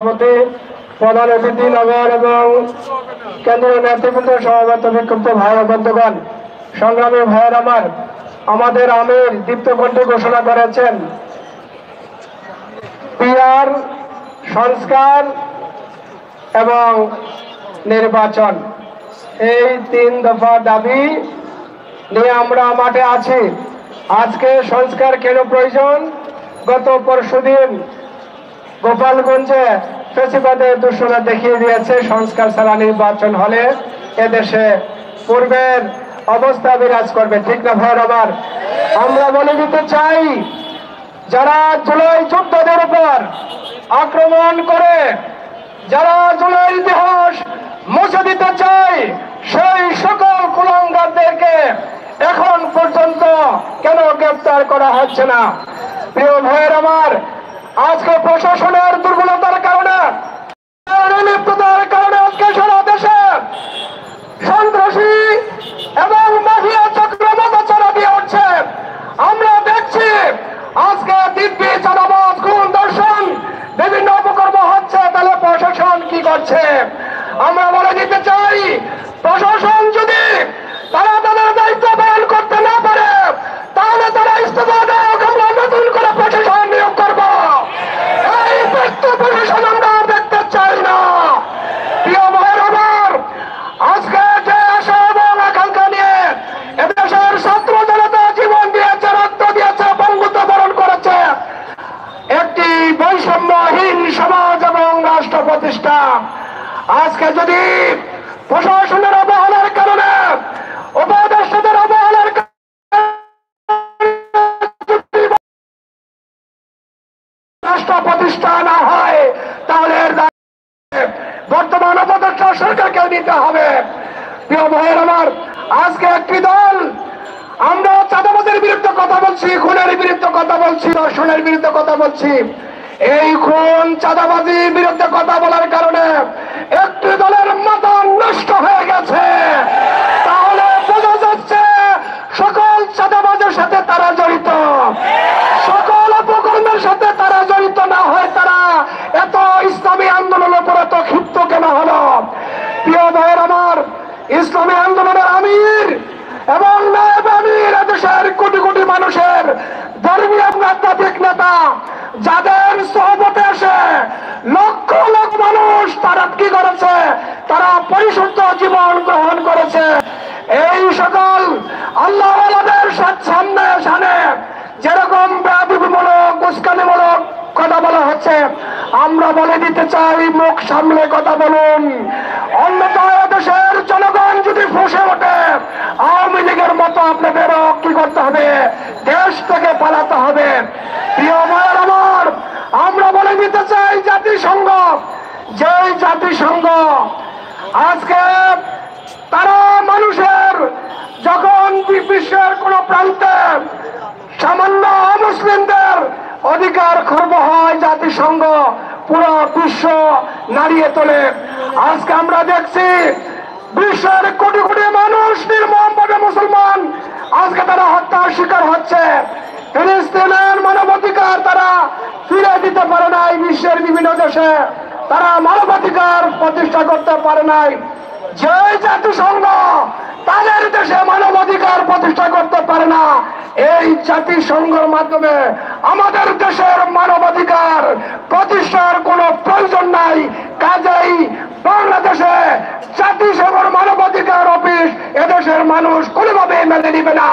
সভাপতি, প্রধান অতিথি, নগর এবং কেন্দ্রীয় নেতৃবৃন্দ, সভাপতি, বিক্ষুব্ধ ভাই ও বন্ধুগণ, সংগ্রামী ভাইয়ের আমার, আমাদের আমির দীপ্তকণ্ঠে ঘোষণা করেছেন পিআর, সংস্কার এবং নির্বাচন, এই 3 দফা দাবি নিয়ে আমরা মাঠে আছি। আজকে সংস্কার কেন প্রয়োজন? গত পরশুদিন গোপালগঞ্জে ফেসিবাদের দূষণা দেখিয়ে দিয়েছে সংস্কার ছাড়া নির্বাচন হলে এদেশে পূর্বের অবস্থা বিরাজ করবে, ঠিক না ভাইয়ের আমার? আমরা বলে দিতে চাই, যারা জুলাই যোদ্ধাদের উপর আক্রমণ করে, যারা জুলাই ইতিহাস মুছে দিতে চায়, সেই সকল কুলাঙ্গারদেরকে এখন পর্যন্ত কেন গ্রেফতার করা হচ্ছে না? প্রিয় ভাইয়ের আমার, আজকে প্রশাসনের দুর্বলতার কারণে, লিপ্ততার কারণে আজকে সারা দেশে সন্ত্রাসী এবং মাফিয়া চক্র মাথাচাড়া দিয়ে উঠছে। আমরা দেখছি আজকে দিব্যি, চাঁদাবাজ, খুন, ধর্ষণ, বিভিন্ন অপকর্ম হচ্ছে। তাহলে প্রশাসন কি করছে? আমরা বলে দিতে চাই, প্রশাসন যদি তারা তাদের দায়িত্ব পালন করতে না পারে, তাহলে তারা ইস্তফা দেয়, আমরা নতুন করে প্রশাসন নিয়োগ করব। এই ব্যস্ত প্রশাসন আমরা দেখতে চাই না। প্রিয় ভাইয়ের আমার, আজকে যে আশা এবং আকাঙ্ক্ষা নিয়ে এদেশের ছাত্র জনতা জীবন দিয়েছে, রক্ত দিয়েছে, বঙ্গুত্ব বরণ করেছে, একটি বৈষম্যহীন সমাজ এবং রাষ্ট্র প্রতিষ্ঠা, আজকে যদি প্রশাসনের অবহেলার কারণে, উপদেষ্টাদের অবহেলার রাষ্ট্র প্রতিষ্ঠা না হয়, তাহলে বর্তমান উপদেষ্টা সরকারকে নিতে হবে। প্রিয় ভাইয়ের আমার, আজকে একটি দল, আমরা চাঁদাবাজের বিরুদ্ধে কথা বলছি, খুনের বিরুদ্ধে কথা বলছি, ধর্ষণের বিরুদ্ধে কথা বলছি। এই খুন, চাঁদাবাজির বিরুদ্ধে কথা বলার কারণে একটি দলের মাথা নষ্ট হয়ে গেছে। তাহলে বোঝা যাচ্ছে সকল চাঁদাবাজের সাথে তারা জড়িত, সকল অপকর্মের সাথে তারা জড়িত না হয় তারা এত ইসলামী আন্দোলনের উপর এত ক্ষিপ্ত কেন হলো? প্রিয় ভাইয়ের আমার, ইসলামী আন্দোলনের আমির এবং নায়েব আমির এদেশের কোটি কোটি মানুষের ধর্মীয় আধ্যাত্মিক নেতা, যাদের সহবতে এসে লক্ষ লক্ষ মানুষ তারা কি করেছে? তারা পরিশুদ্ধ জীবন গ্রহণ করেছে। এই সকল আল্লাহওয়ালাদের সামনে সামনে যেরকম বেয়াদবিমূলক, উস্কানিমূলক কথা বলা হচ্ছে, আমরা বলে দিতে চাই, মুখ সামলে কথা বলুন। অন্যথায় দেশের জনগণ যদি ফুঁসে ওঠে, আওয়ামী লীগের মতো আপনাদেরও কি করতে হবে? দেশ থেকে পালাতে হবে। প্রিয় ভাইয়ের আমার, আমরা বলে দিতে চাই, জাতিসংঘ, যেই জাতিসংঘ আজকে তারা মানুষের যখন বিশ্বের কোন প্রান্তে সামান্য মুসলিমদের অধিকার খর্ব হয়, জাতিসংঘ পুরো বিশ্ব নাড়িয়ে তোলে। আজকে আমরা দেখছি বিশ্বের কোটি কোটি মানুষ নির্মমভাবে মুসলমান, আজকে তারা হত্যার শিকার হচ্ছে। ফিলিস্তিনের মানবাধিকার তারা ফিরে দিতে পারে নাই, বিশ্বের বিভিন্ন দেশে তারা মানবাধিকার প্রতিষ্ঠা করতে পারে নাই। যে জাতিসংঘ তাদের দেশে মানবাধিকার প্রতিষ্ঠা করতে পারে না, এই জাতিসংঘের মাধ্যমে আমাদের দেশের মানবাধিকার প্রতিষ্ঠার কোনো প্রয়োজন নাই। কাজেই বাংলাদেশে জাতিসংঘের মানবাধিকার অফিস এদেশের মানুষ কোনোভাবে মেনে নিবে না।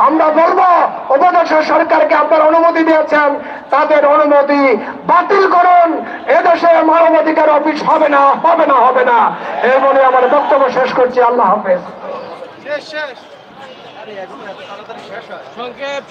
আমরা বলবো, উপদেষ্টা সরকারকে আপনারা অনুমতি দিয়েছেন, তাদের অনুমতি বাতিল করুন। এদেশে মানবাধিকার অফিস হবে না, হবে না, হবে না। এই বলে আমার বক্তব্য শেষ করছি। আল্লাহ হাফেজ। সংক্ষেপ